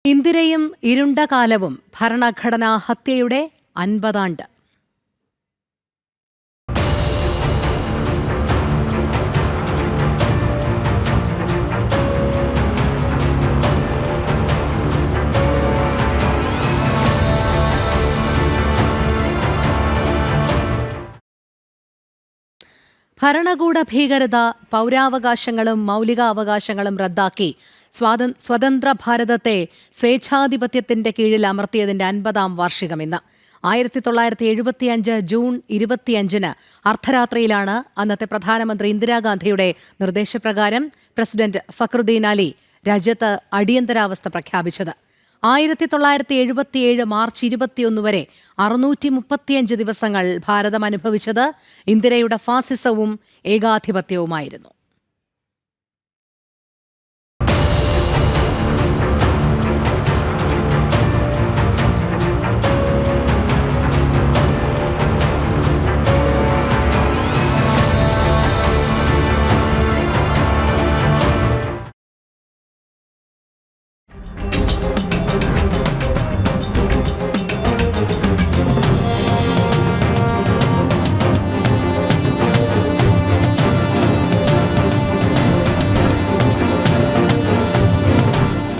ഇന്ദിരയും ഇരുണ്ട കാലവും ഭരണഘടനാ ഹത്യയുടെ 50 ആണ്ട്. ഭരണകൂട ഭീകരത, പൗരാവകാശങ്ങളും മൗലികാവകാശങ്ങളും റദ്ദാക്കി സ്വതന്ത്ര ഭാരതത്തെ സ്വേച്ഛാധിപത്യത്തിന്റെ കീഴിൽ അമർത്തിയതിന്റെ 50-ാം വാർഷികം ഇന്ന്. 1975 ജൂൺ 25-ന് അർദ്ധരാത്രിയിലാണ് അന്നത്തെ പ്രധാനമന്ത്രി ഇന്ദിരാഗാന്ധിയുടെ നിർദ്ദേശപ്രകാരം പ്രസിഡന്റ് ഫക്രുദ്ദീൻ അലി രാജ്യത്ത് അടിയന്തരാവസ്ഥ പ്രഖ്യാപിച്ചത്. 1977 മാർച്ച് 21 വരെ 635 ദിവസങ്ങൾ ഭാരതം അനുഭവിച്ചത് ഇന്ദിരയുടെ ഫാസിസവും ഏകാധിപത്യവുമായിരുന്നു.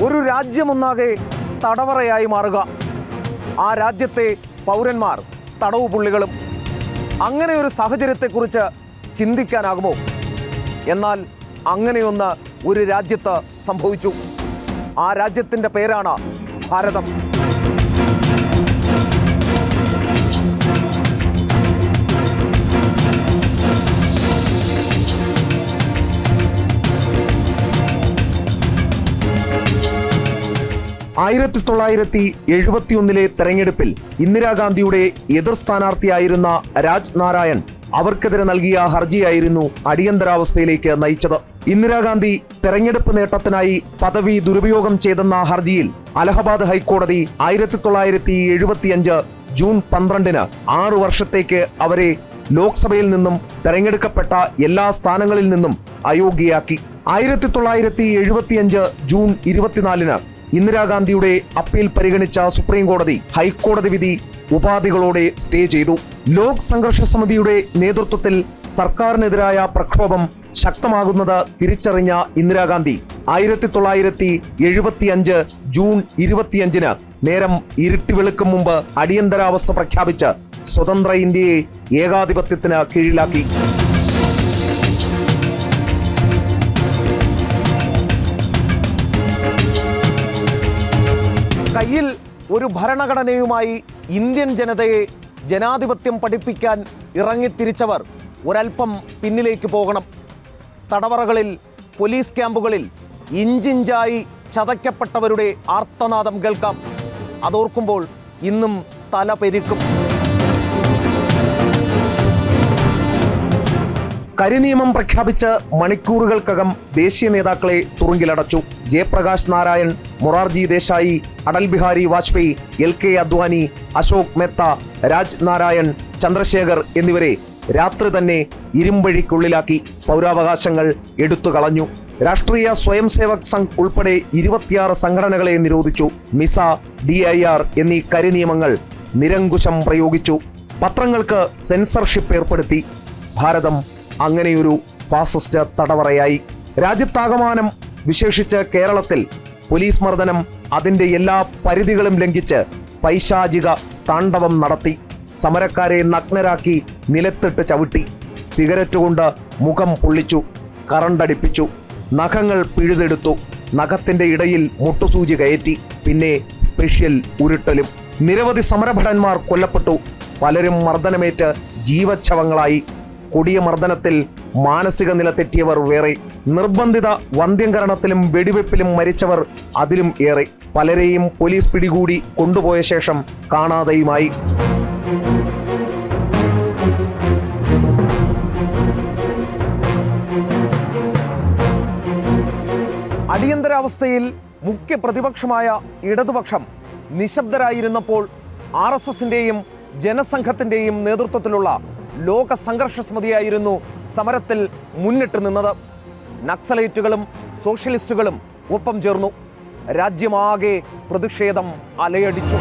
ഒരു രാജ്യമൊന്നാകെ തടവറയായി മാറുക, ആ രാജ്യത്തെ പൗരന്മാർ തടവുപുള്ളികളും. അങ്ങനെ ഒരു സാഹചര്യത്തെക്കുറിച്ച് ചിന്തിക്കാനാകുമോ? എന്നാൽ അങ്ങനെയൊന്ന് ഒരു രാജ്യത്ത് സംഭവിച്ചു. ആ രാജ്യത്തിൻ്റെ പേരാണ് ഭാരതം. ആയിരത്തി 1971 തെരഞ്ഞെടുപ്പിൽ ഇന്ദിരാഗാന്ധിയുടെ എതിർ സ്ഥാനാർത്ഥിയായിരുന്ന രാജ് നാരായൺ അവർക്കെതിരെ നൽകിയ ഹർജിയായിരുന്നു അടിയന്തരാവസ്ഥയിലേക്ക് നയിച്ചത്. ഇന്ദിരാഗാന്ധി തെരഞ്ഞെടുപ്പ് നേട്ടത്തിനായി പദവി ദുരുപയോഗം ചെയ്തെന്ന ഹർജിയിൽ അലഹബാദ് ഹൈക്കോടതി 1975 ജൂൺ 12-ന് 6 വർഷത്തേക്ക് അവരെ ലോക്സഭയിൽ നിന്നും തെരഞ്ഞെടുക്കപ്പെട്ട എല്ലാ സ്ഥാനങ്ങളിൽ നിന്നും അയോഗ്യയാക്കി. 1975 ജൂൺ 24-ന് ഇന്ദിരാഗാന്ധിയുടെ അപ്പീൽ പരിഗണിച്ച സുപ്രീം കോടതി ഹൈക്കോടതി വിധി ഉപാധികളോടെ സ്റ്റേ ചെയ്തു. ലോക് സംഘർഷ സമിതിയുടെ നേതൃത്വത്തിൽ സർക്കാരിനെതിരായ പ്രക്ഷോഭം ശക്തമാകുന്നത് തിരിച്ചറിഞ്ഞ ഇന്ദിരാഗാന്ധി 1975 ജൂൺ 25-ന് നേരം ഇരുട്ടി വെളുക്കും മുമ്പ് അടിയന്തരാവസ്ഥ പ്രഖ്യാപിച്ച് സ്വതന്ത്ര ഇന്ത്യയെ ഏകാധിപത്യത്തിന് കീഴിലാക്കി. കയ്യിൽ ഒരു ഭരണഘടനയുമായി ഇന്ത്യൻ ജനതയെ ജനാധിപത്യം പഠിപ്പിക്കാൻ ഇറങ്ങിത്തിരിച്ചവർ ഒരൽപ്പം പിന്നിലേക്ക് പോകണം. തടവറകളിൽ, പോലീസ് ക്യാമ്പുകളിൽ ഇഞ്ചിഞ്ചായി ചതയ്ക്കപ്പെട്ടവരുടെ ആർത്തനാദം കേൾക്കാം. അതോർക്കുമ്പോൾ ഇന്നും തല പെരുക്കും. കരിനിയമം പ്രഖ്യാപിച്ച് മണിക്കൂറുകൾക്കകം ദേശീയ നേതാക്കളെ തുറുങ്കിലടച്ചു. ജയപ്രകാശ് നാരായൺ, മൊറാർജി ദേശായി, അടൽ ബിഹാരി വാജ്പേയി, LK അദ്വാനി, അശോക് മെഹ്ത്ത, രാജ് നാരായൺ, ചന്ദ്രശേഖർ എന്നിവരെ രാത്രി തന്നെ ഇരുമ്പഴിക്കുള്ളിലാക്കി. പൗരാവകാശങ്ങൾ എടുത്തു കളഞ്ഞു. രാഷ്ട്രീയ സ്വയം സേവക് സംഘ് ഉൾപ്പെടെ 26 സംഘടനകളെ നിരോധിച്ചു. മിസ, DIR എന്നീ കരിനിയമങ്ങൾ നിരങ്കുശം പ്രയോഗിച്ചു. പത്രങ്ങൾക്ക് സെൻസർഷിപ്പ് ഏർപ്പെടുത്തി. ഭാരതം അങ്ങനെയൊരു ഫാസിസ്റ്റ് തടവറയായി. രാജ്യത്താകമാനം, വിശേഷിച്ച് കേരളത്തിൽ പോലീസ് മർദ്ദനം അതിൻ്റെ എല്ലാ പരിധികളും ലംഘിച്ച് പൈശാചിക താണ്ഡവം നടത്തി. സമരക്കാരെ നഗ്നരാക്കി നിലത്തിട്ട് ചവിട്ടി. സിഗരറ്റ് കൊണ്ട് മുഖം പൊള്ളിച്ചു, കറണ്ടടിപ്പിച്ചു, നഖങ്ങൾ പിഴുതെടുത്തു, നഖത്തിന്റെ ഇടയിൽ മുട്ടുസൂചി കയറ്റി, പിന്നെ സ്പെഷ്യൽ ഉരുട്ടലും. നിരവധി സമരഭടന്മാർ കൊല്ലപ്പെട്ടു. പലരും മർദ്ദനമേറ്റ് ജീവച്ഛവങ്ങളായി. കൊടിയ മർദ്ദനത്തിൽ മാനസിക നില തെറ്റിയവർ വേറെ. നിർബന്ധിത വന്ധ്യംകരണത്തിലും വെടിവെപ്പിലും മരിച്ചവർ അതിലും ഏറെ. പലരെയും പോലീസ് പിടികൂടി കൊണ്ടുപോയ ശേഷം കാണാതെയുമായി. അടിയന്തരാവസ്ഥയിൽ മുഖ്യ പ്രതിപക്ഷമായ ഇടതുപക്ഷം നിശബ്ദരായിരുന്നപ്പോൾ RSSന്റെയും ജനസംഘത്തിന്റെയും നേതൃത്വത്തിലുള്ള ലോക സംഘർഷ സമിതിയായിരുന്നു സമരത്തിൽ മുന്നിട്ട് നിന്നത്. നക്സലൈറ്റുകളും സോഷ്യലിസ്റ്റുകളും ഒപ്പം ചേർന്നു. രാജ്യമാകെ പ്രതിഷേധം അലയടിച്ചു.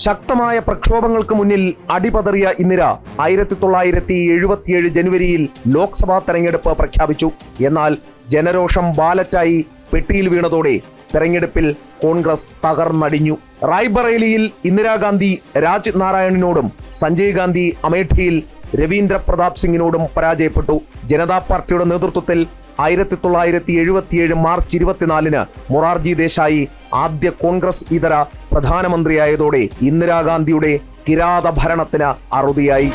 ശക്തമായ പ്രക്ഷോഭങ്ങൾക്ക് മുന്നിൽ അടിപതറിയ ഇന്ദിര 1977 ജനുവരിയിൽ ലോക്സഭാ തെരഞ്ഞെടുപ്പ് പ്രഖ്യാപിച്ചു. എന്നാൽ ജനരോഷം ബാലറ്റായി പെട്ടിയിൽ വീണതോടെ തെരഞ്ഞെടുപ്പിൽ കോൺഗ്രസ് തകർന്നടിഞ്ഞു. റായ്ബറേലിയിൽ ഇന്ദിരാഗാന്ധി രാജ് നാരായണിനോടും സഞ്ജയ് ഗാന്ധി അമേഠിയിൽ രവീന്ദ്ര പ്രതാപ് സിംഗിനോടും പരാജയപ്പെട്ടു. ജനതാ പാർട്ടിയുടെ നേതൃത്വത്തിൽ 1977 മാർച്ച് 24 മൊറാർജി ദേശായി ആദ്യ കോൺഗ്രസ് ഇതര പ്രധാനമന്ത്രിയായതോടെ ഇന്ദിരാഗാന്ധിയുടെ കിരാത ഭരണത്തിന് അറുതിയായി.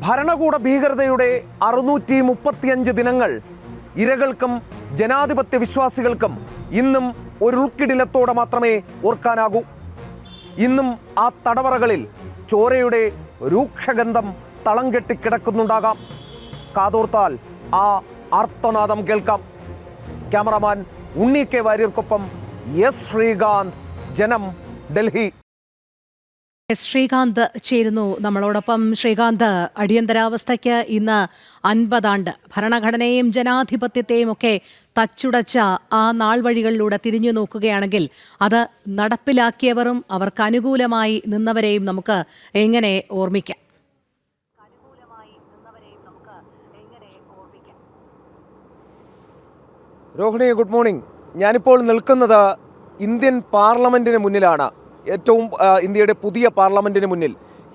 ഭരണകൂട ഭീകരതയുടെ 635 ദിനങ്ങൾ ഇരകൾക്കും ജനാധിപത്യ വിശ്വാസികൾക്കും ഇന്നും ഒരു ഉൾക്കിടിലത്തോടെ മാത്രമേ ഓർക്കാനാകൂ. ഇന്നും ആ തടവറകളിൽ ചോരയുടെ രൂക്ഷഗന്ധം തളം കെട്ടിക്കിടക്കുന്നുണ്ടാകാം. കാതോർത്താൽ ആ ആർത്തനാദം കേൾക്കാം. ക്യാമറാമാൻ ഉണ്ണി കെ വാര്യർക്കൊപ്പം എസ് ശ്രീകാന്ത്, ജനം, ഡൽഹി. ശ്രീകാന്ത് ചേരുന്നു നമ്മളോടൊപ്പം. ശ്രീകാന്ത്, അടിയന്തരാവസ്ഥയ്ക്ക് ഇന്ന് 50 ആണ്ട്. ഭരണഘടനയെയും ജനാധിപത്യത്തെയും ഒക്കെ തച്ചുടച്ച ആ നാൾ വഴികളിലൂടെ തിരിഞ്ഞു നോക്കുകയാണെങ്കിൽ അത് നടപ്പിലാക്കിയവരും അവർക്ക് അനുകൂലമായി നിന്നവരെയും നമുക്ക് എങ്ങനെ ഓർമ്മിക്കാം? Rohini, good morning. ഞാനിപ്പോൾ നിൽക്കുന്നത് ഇന്ത്യൻ പാർലമെന്റിന് മുന്നിലാണ്. ഏറ്റവും ഇന്ത്യയുടെ പുതിയ പാർലമെന്റിന് മുന്നിൽ.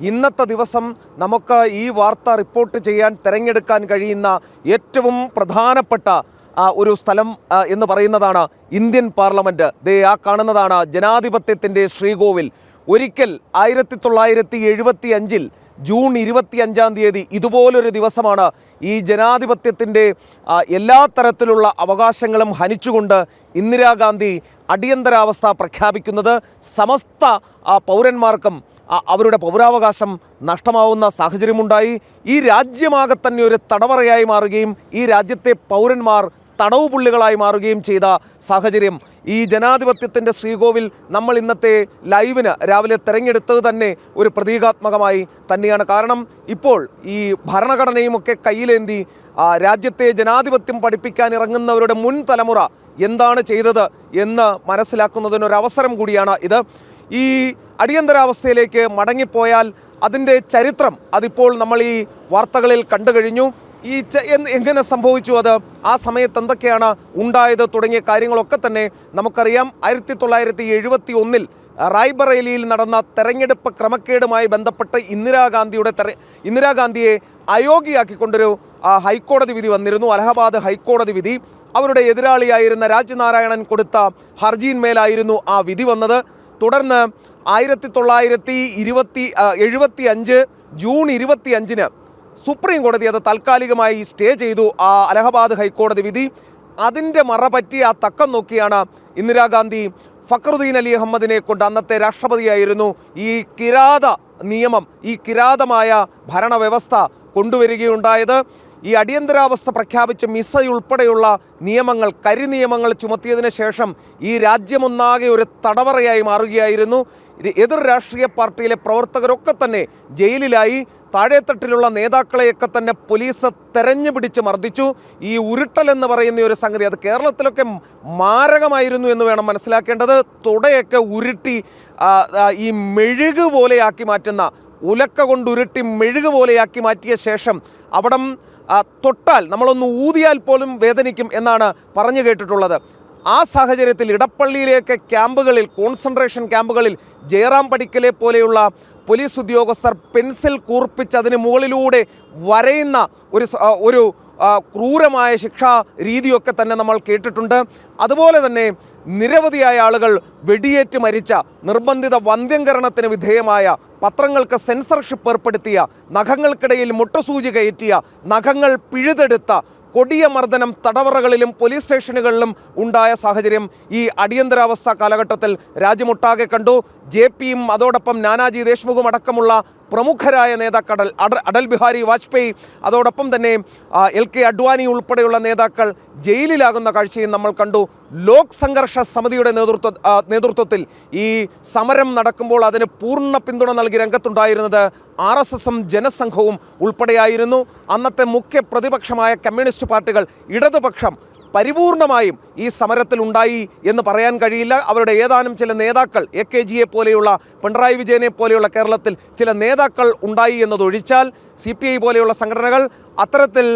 ഇന്നത്തെ ദിവസം നമുക്ക് ഈ വാർത്ത റിപ്പോർട്ട് ചെയ്യാൻ തിരഞ്ഞെടുക്കാൻ കഴിയുന്ന ഏറ്റവും പ്രധാനപ്പെട്ട ഒരു സ്ഥലം എന്ന് പറയുന്നതാണ് ഇന്ത്യൻ പാർലമെന്റ്. ദേ ആ കാണുന്നതാണ് ജനാധിപത്യത്തിൻ്റെ ശ്രീകോവിൽ. ഒരിക്കൽ 1975 ജൂൺ 25 ഇതുപോലൊരു ദിവസമാണ് ഈ ജനാധിപത്യത്തിൻ്റെ എല്ലാ തരത്തിലുള്ള അവകാശങ്ങളും ഹനിച്ചുകൊണ്ട് ഇന്ദിരാഗാന്ധി അടിയന്തരാവസ്ഥ പ്രഖ്യാപിക്കുന്നത്. സമസ്ത പൗരന്മാർക്കും അവരുടെ പൗരാവകാശം നഷ്ടമാവുന്ന സാഹചര്യമുണ്ടായി. ഈ രാജ്യമാകെ തന്നെ ഒരു തടവറയായി മാറുകയും ഈ രാജ്യത്തെ പൗരന്മാർ തടവുപുള്ളികളായി മാറുകയും ചെയ്ത സാഹചര്യം. ഈ ജനാധിപത്യത്തിൻ്റെ ശ്രീകോവിൽ നമ്മൾ ഇന്നത്തെ ലൈവിന് രാവിലെ തിരഞ്ഞെടുത്തത് തന്നെ ഒരു പ്രതീകാത്മകമായി തന്നെയാണ്. കാരണം ഇപ്പോൾ ഈ ഭരണഘടനയുമൊക്കെ കയ്യിലേന്തി രാജ്യത്തെ ജനാധിപത്യം പഠിപ്പിക്കാൻ ഇറങ്ങുന്നവരുടെ മുൻ തലമുറ എന്താണ് ചെയ്തത് എന്ന് മനസ്സിലാക്കുന്നതിനൊരവസരം കൂടിയാണ് ഇത്. ഈ അടിയന്തരാവസ്ഥയിലേക്ക് മടങ്ങിപ്പോയാൽ അതിൻ്റെ ചരിത്രം അതിപ്പോൾ നമ്മൾ ഈ വാർത്തകളിൽ കണ്ടു കഴിഞ്ഞു. ഈ എങ്ങനെ സംഭവിച്ചു, അത് ആ സമയത്ത് എന്തൊക്കെയാണ് ഉണ്ടായത് തുടങ്ങിയ കാര്യങ്ങളൊക്കെ തന്നെ നമുക്കറിയാം. 1971 റായ്ബറേലിയിൽ നടന്ന തെരഞ്ഞെടുപ്പ് ക്രമക്കേടുമായി ബന്ധപ്പെട്ട് ഇന്ദിരാഗാന്ധിയെ അയോഗ്യയാക്കിക്കൊണ്ടൊരു ഹൈക്കോടതി വിധി വന്നിരുന്നു. അലഹബാദ് ഹൈക്കോടതി വിധി. അവരുടെ എതിരാളിയായിരുന്ന രാജ് നാരായണൻ കൊടുത്ത ഹർജിയിന്മേലായിരുന്നു ആ വിധി വന്നത്. തുടർന്ന് 1975 ജൂൺ 25 സുപ്രീം കോടതി അത് താൽക്കാലികമായി സ്റ്റേ ചെയ്തു, ആ അലഹബാദ് ഹൈക്കോടതി വിധി. അതിൻ്റെ മറപറ്റി ആ തക്കം നോക്കിയാണ് ഇന്ദിരാഗാന്ധി ഫക്രുദ്ദീൻ അലി അഹമ്മദിനെ കൊണ്ട്, അന്നത്തെ രാഷ്ട്രപതിയായിരുന്നു, ഈ കിരാത നിയമം, ഈ കിരാതമായ ഭരണവ്യവസ്ഥ കൊണ്ടുവരികയുണ്ടായത്. ഈ അടിയന്തരാവസ്ഥ പ്രഖ്യാപിച്ച് മിസയുൾപ്പെടെയുള്ള നിയമങ്ങൾ, കരിനിയമങ്ങൾ ചുമത്തിയതിന് ശേഷം ഈ രാജ്യമൊന്നാകെ ഒരു തടവറയായി മാറുകയായിരുന്നു. എതിർ രാഷ്ട്രീയ പാർട്ടിയിലെ പ്രവർത്തകരൊക്കെ തന്നെ ജയിലിലായി. താഴെത്തട്ടിലുള്ള നേതാക്കളെയൊക്കെ തന്നെ പോലീസ് തെരഞ്ഞു പിടിച്ച് മർദ്ദിച്ചു. ഈ ഉരുട്ടൽ എന്ന് പറയുന്ന ഒരു സംഗതി അത് കേരളത്തിലൊക്കെ മാരകമായിരുന്നു എന്ന് വേണം മനസ്സിലാക്കേണ്ടത്. തുടയൊക്കെ ഉരുട്ടി ഈ മെഴുക് പോലെയാക്കി മാറ്റുന്ന, ഉലക്ക കൊണ്ടുരുട്ടി മെഴുക് പോലെയാക്കി മാറ്റിയ ശേഷം അവിടം തൊട്ടാൽ നമ്മളൊന്ന് ഊതിയാൽ പോലും വേദനിക്കും എന്നാണ് പറഞ്ഞു കേട്ടിട്ടുള്ളത്. ആ സാഹചര്യത്തിൽ ഇടപ്പള്ളിയിലേക്ക് ക്യാമ്പുകളിൽ, കോൺസെൻട്രേഷൻ ക്യാമ്പുകളിൽ ജയറാം പടിക്കലെ പോലെയുള്ള പോലീസ് ഉദ്യോഗസ്ഥർ പെൻസിൽ കൂർപ്പിച്ച് അതിന് മുകളിലൂടെ വരയുന്ന ഒരു ക്രൂരമായ ശിക്ഷാ രീതിയൊക്കെ തന്നെ നമ്മൾ കേട്ടിട്ടുണ്ട്. അതുപോലെ തന്നെ നിരവധിയായ ആളുകൾ വെടിയേറ്റ് മരിച്ച, നിർബന്ധിത വന്ധ്യംകരണത്തിന് വിധേയമായ, പത്രങ്ങൾക്ക് സെൻസർഷിപ്പ് ഏർപ്പെടുത്തിയ, നഖങ്ങൾക്കിടയിൽ മുട്ടസൂചി കയറ്റിയ, നഖങ്ങൾ പിഴുതെടുത്ത, കൊടിയ മർദ്ദനം തടവറകളിലും പോലീസ് സ്റ്റേഷനുകളിലും ഉണ്ടായ സാഹചര്യം ഈ അടിയന്തരാവസ്ഥ കാലഘട്ടത്തിൽ രാജ്യമൊട്ടാകെ കണ്ടു. JPയും അതോടൊപ്പം നാനാജി ദേശ്മുഖും അടക്കമുള്ള പ്രമുഖരായ നേതാക്കൾ അടൽ ബിഹാരി വാജ്പേയി, അതോടൊപ്പം തന്നെ LK അഡ്വാനി ഉൾപ്പെടെയുള്ള നേതാക്കൾ ജയിലിലാകുന്ന കാഴ്ചയും നമ്മൾ കണ്ടു. ലോക് സംഘർഷ സമിതിയുടെ നേതൃത്വത്തിൽ ഈ സമരം നടക്കുമ്പോൾ അതിന് പൂർണ്ണ പിന്തുണ നൽകി രംഗത്തുണ്ടായിരുന്നത് RSSും ജനസംഘവും ഉൾപ്പെടെയായിരുന്നു. അന്നത്തെ മുഖ്യ പ്രതിപക്ഷമായ കമ്മ്യൂണിസ്റ്റ് പാർട്ടികൾ, ഇടതുപക്ഷം പരിപൂർണമായും ഈ സമരത്തിൽ ഉണ്ടായി എന്ന് പറയാൻ കഴിയില്ല. അവരുടെ ഏതാനും ചില നേതാക്കൾ, AKGയെ പോലെയുള്ള, പിണറായി വിജയനെ പോലെയുള്ള കേരളത്തിൽ ചില നേതാക്കൾ ഉണ്ടായി എന്നതൊഴിച്ചാൽ CPI പോലെയുള്ള സംഘടനകൾ അത്തരത്തിൽ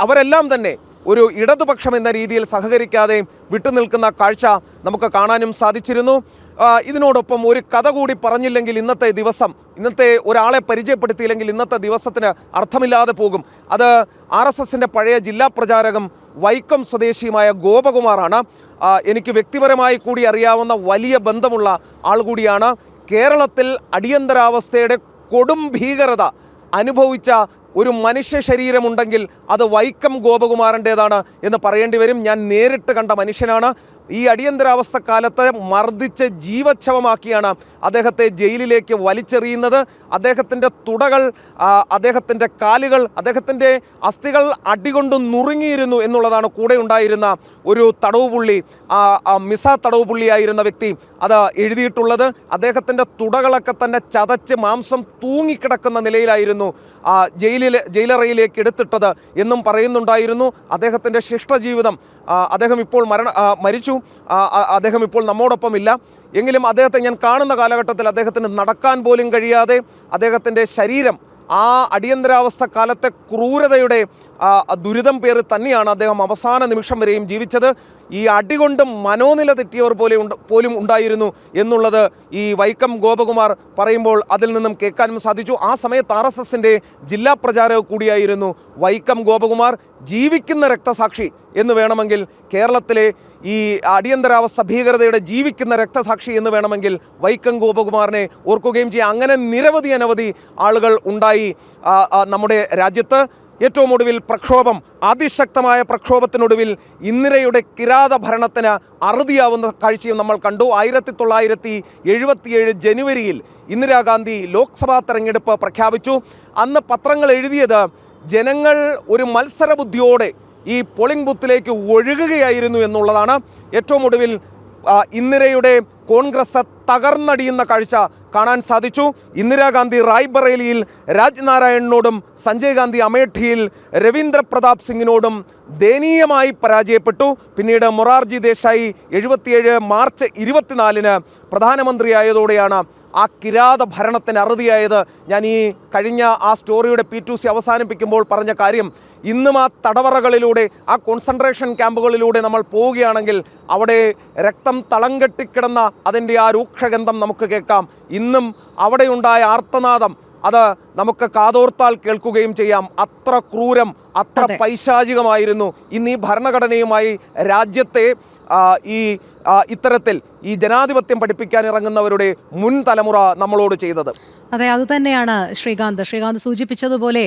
അവരെല്ലാം തന്നെ ഒരു ഇടതുപക്ഷം എന്ന രീതിയിൽ സഹകരിക്കാതെ വിട്ടുനിൽക്കുന്ന കാഴ്ച നമുക്ക് കാണാനും സാധിച്ചിരുന്നു. ഇതിനോടൊപ്പം ഒരു കഥ കൂടി പറഞ്ഞില്ലെങ്കിൽ ഇന്നത്തെ ഒരാളെ പരിചയപ്പെടുത്തിയില്ലെങ്കിൽ ഇന്നത്തെ ദിവസത്തിന് അർത്ഥമില്ലാതെ പോകും. അത് RSSൻ്റെ പഴയ ജില്ലാ പ്രചാരകം വൈക്കം സ്വദേശിയുമായ ഗോപകുമാറാണ്. എനിക്ക് വ്യക്തിപരമായി കൂടി അറിയാവുന്ന വലിയ ബന്ധമുള്ള ആൾ കൂടിയാണ്. കേരളത്തിൽ അടിയന്തരാവസ്ഥയുടെ കൊടും ഭീകരത അനുഭവിച്ച ഒരു മനുഷ്യ ശരീരമുണ്ടെങ്കിൽ അത് വൈക്കം ഗോപകുമാറിൻ്റേതാണ് എന്ന് പറയേണ്ടി വരും. ഞാൻ നേരിട്ട് കണ്ട മനുഷ്യനാണ്. ഈ അടിയന്തരാവസ്ഥ കാലത്ത് മർദ്ദിച്ച് ജീവച്ഛവമാക്കിയാണ് അദ്ദേഹത്തെ ജയിലിലേക്ക് വലിച്ചെറിയുന്നത്. അദ്ദേഹത്തിൻ്റെ തുടകൾ, അദ്ദേഹത്തിൻ്റെ കാലുകൾ, അദ്ദേഹത്തിൻ്റെ അസ്ഥികൾ അടികൊണ്ട് നുറുങ്ങിയിരുന്നു എന്നുള്ളതാണ് കൂടെ ഉണ്ടായിരുന്ന ഒരു തടവുപുള്ളി, മിസ തടവുപുള്ളിയായിരുന്ന വ്യക്തി അത് എഴുതിയിട്ടുള്ളത്. അദ്ദേഹത്തിൻ്റെ തുടകളൊക്കെ തന്നെ ചതച്ച് മാംസം തൂങ്ങിക്കിടക്കുന്ന നിലയിലായിരുന്നു ജയിലറയിലേക്ക് എടുത്തിട്ടത് എന്നും പറയുന്നുണ്ടായിരുന്നു. അദ്ദേഹത്തിൻ്റെ ശിഷ്ടജീവിതം, അദ്ദേഹം ഇപ്പോൾ മരിച്ചു, അദ്ദേഹം ഇപ്പോൾ നമ്മോടൊപ്പമില്ല. എങ്കിലും അദ്ദേഹത്തെ ഞാൻ കാണുന്ന കാലഘട്ടത്തിൽ അദ്ദേഹത്തിന് നടക്കാൻ പോലും കഴിയാതെ അദ്ദേഹത്തിൻ്റെ ശരീരം ആ അടിയന്തരാവസ്ഥ കാലത്തെ ക്രൂരതയുടെ ദുരിതം പേറി തന്നെയാണ് അദ്ദേഹം അവസാന നിമിഷം വരെയും ജീവിച്ചത്. ഈ അടികൊണ്ട് മനോനില തെറ്റിയവർ പോലും ഉണ്ടായിരുന്നു എന്നുള്ളത് ഈ വൈക്കം ഗോപകുമാർ പറയുമ്പോൾ അതിൽ നിന്നും കേൾക്കാനും സാധിച്ചു. ആ സമയത്ത് RSSൻ്റെ ജില്ലാ പ്രചാരക കൂടിയായിരുന്നു വൈക്കം ഗോപകുമാർ. ജീവിക്കുന്ന രക്തസാക്ഷി എന്ന് വേണമെങ്കിൽ, കേരളത്തിലെ ഈ അടിയന്തരാവസ്ഥ ഭീകരതയുടെ ജീവിക്കുന്ന രക്തസാക്ഷി എന്ന് വേണമെങ്കിൽ വൈക്കം ഗോപകുമാറിനെ ഓർക്കുകയും ചെയ്യാം. അങ്ങനെ അനവധി ആളുകൾ ഉണ്ടായി നമ്മുടെ രാജ്യത്ത്. ഏറ്റവും ഒടുവിൽ പ്രക്ഷോഭം, അതിശക്തമായ പ്രക്ഷോഭത്തിനൊടുവിൽ ഇന്ദിരയുടെ കിരാത ഭരണത്തിന് അറുതിയാവുന്ന കാഴ്ചയും നമ്മൾ കണ്ടു. 1977 ജനുവരിയിൽ ഇന്ദിരാഗാന്ധി ലോക്സഭാ തെരഞ്ഞെടുപ്പ് പ്രഖ്യാപിച്ചു. അന്ന് പത്രങ്ങൾ എഴുതിയത് ജനങ്ങൾ ഒരു മത്സരബുദ്ധിയോടെ ഈ പോളിംഗ് ബൂത്തിലേക്ക് ഒഴുകുകയായിരുന്നു എന്നുള്ളതാണ്. ഏറ്റവും ഒടുവിൽ ഇന്ദിരയുടെ കോൺഗ്രസ് തകർന്നടിയുന്ന കാഴ്ച കാണാൻ സാധിച്ചു. ഇന്ദിരാഗാന്ധി റായ്ബറേലിയിൽ രാജ്നാരായണനോടും സഞ്ജയ് ഗാന്ധി അമേഠിയിൽ രവീന്ദ്ര പ്രതാപ് സിംഗിനോടും ദയനീയമായി പരാജയപ്പെട്ടു. പിന്നീട് മൊറാർജി ദേശായി 77 മാർച്ച് 24-ന് പ്രധാനമന്ത്രിയായതോടെയാണ് ആ കിരാത ഭരണത്തിന് അറുതിയായത്. ഞാൻ ഈ കഴിഞ്ഞ ആ സ്റ്റോറിയുടെ P2C അവസാനിപ്പിക്കുമ്പോൾ പറഞ്ഞ കാര്യം, ഇന്നും ആ തടവറകളിലൂടെ, ആ കോൺസെൻട്രേഷൻ ക്യാമ്പുകളിലൂടെ നമ്മൾ പോവുകയാണെങ്കിൽ അവിടെ രക്തം തളം കെട്ടിക്കിടന്ന അതിൻ്റെ ആ രൂക്ഷഗന്ധം നമുക്ക് കേൾക്കാം. ഇന്നും അവിടെയുണ്ടായ ആർത്തനാദം അത് നമുക്ക് കാതോർത്താൽ കേൾക്കുകയും ചെയ്യാം. അത്ര ക്രൂരം, അത്ര പൈശാചികമായിരുന്നു ഇന്ന് ഈ ഭരണഘടനയുമായി രാജ്യത്തെ ഇത്തരത്തിൽ ഈ ജനാധിപത്യം പഠിപ്പിക്കാൻ ഇറങ്ങുന്നവരുടെ മുൻ തലമുറ നമ്മളോട് ചെയ്തത്. അതെ, അതുതന്നെയാണ് ശ്രീകാന്ത് സൂചിപ്പിച്ചതുപോലെ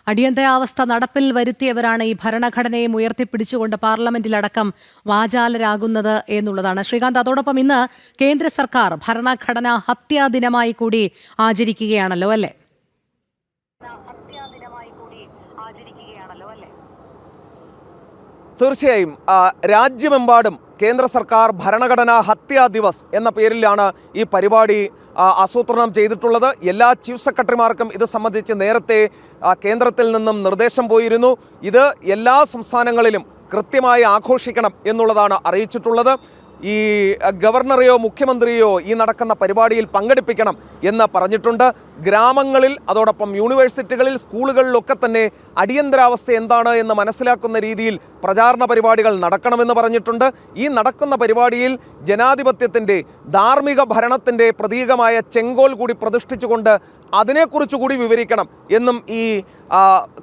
അടിയന്തരാവസ്ഥ നടപ്പിൽ വരുത്തിയവരാണ് ഈ ഭരണഘടനയും ഉയർത്തിപ്പിടിച്ചുകൊണ്ട് പാർലമെന്റിലടക്കം വാചാലരാകുന്നത് എന്നുള്ളതാണ്. ശ്രീകാന്ത്, അതോടൊപ്പം ഇന്ന് കേന്ദ്ര സർക്കാർ ഭരണഘടനാ ഹത്യാ ദിനമായി കൂടി ആചരിക്കുകയാണല്ലോ അല്ലേ? തീർച്ചയായും രാജ്യമെമ്പാടും കേന്ദ്ര സർക്കാർ ഭരണഘടനാ ഹത്യാ ദിവസ് എന്ന പേരിലാണ് ഈ പരിപാടി ആസൂത്രണം ചെയ്തിട്ടുള്ളത്. എല്ലാ ചീഫ് സെക്രട്ടറിമാർക്കും ഇത് സംബന്ധിച്ച് നേരത്തെ കേന്ദ്രത്തിൽ നിന്നും നിർദ്ദേശം പോയിരുന്നു. ഇത് എല്ലാ സംസ്ഥാനങ്ങളിലും കൃത്യമായി ആഘോഷിക്കണം എന്നുള്ളതാണ് അറിയിച്ചിട്ടുള്ളത്. ഈ ഗവർണറെയോ മുഖ്യമന്ത്രിയോ ഈ നടക്കുന്ന പരിപാടിയിൽ പങ്കെടുപ്പിക്കണം എന്ന് പറഞ്ഞിട്ടുണ്ട്. ഗ്രാമങ്ങളിൽ, അതോടൊപ്പം യൂണിവേഴ്സിറ്റികളിൽ, സ്കൂളുകളിലൊക്കെ തന്നെ അടിയന്തരാവസ്ഥ എന്താണ് എന്ന് മനസ്സിലാക്കുന്ന രീതിയിൽ പ്രചാരണ പരിപാടികൾ നടക്കണമെന്ന് പറഞ്ഞിട്ടുണ്ട്. ഈ നടക്കുന്ന പരിപാടിയിൽ ജനാധിപത്യത്തിൻ്റെ, ധാർമ്മിക ഭരണത്തിൻ്റെ പ്രതീകമായ ചെങ്കോൽ കൂടി പ്രതിഷ്ഠിച്ചുകൊണ്ട് അതിനെക്കുറിച്ച് കൂടി വിവരിക്കണം എന്നും ഈ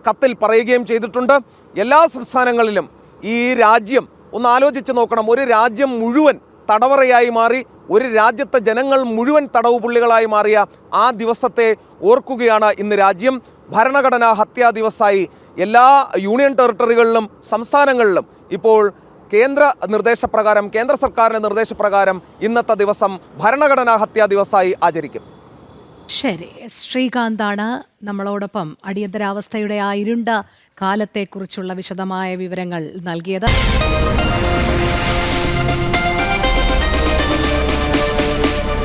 കത്തിൽ പറയുകയും ചെയ്തിട്ടുണ്ട്. എല്ലാ സംസ്ഥാനങ്ങളിലും ഈ രാജ്യം ഒന്ന് ആലോചിച്ച് നോക്കണം. ഒരു രാജ്യം മുഴുവൻ തടവറയായി മാറി, ഒരു രാജ്യത്തെ ജനങ്ങൾ മുഴുവൻ തടവുപുള്ളികളായി മാറിയ ആ ദിവസത്തെ ഓർക്കുകയാണ് ഇന്ന് രാജ്യം. ഭരണഘടനാ ഹത്യാ ദിവസമായി എല്ലാ യൂണിയൻ ടെറിട്ടറികളിലും സംസ്ഥാനങ്ങളിലും ഇപ്പോൾ കേന്ദ്ര സർക്കാരിൻ്റെ നിർദ്ദേശപ്രകാരം ഇന്നത്തെ ദിവസം ഭരണഘടനാ ഹത്യാ ദിവസമായി ആചരിക്കും. ശരി, ശ്രീകാന്താണ് നമ്മളോടൊപ്പം അടിയന്തരാവസ്ഥയുടെ ആ ഇരുണ്ട കാലത്തെക്കുറിച്ചുള്ള വിശദമായ വിവരങ്ങൾ നൽകിയത്.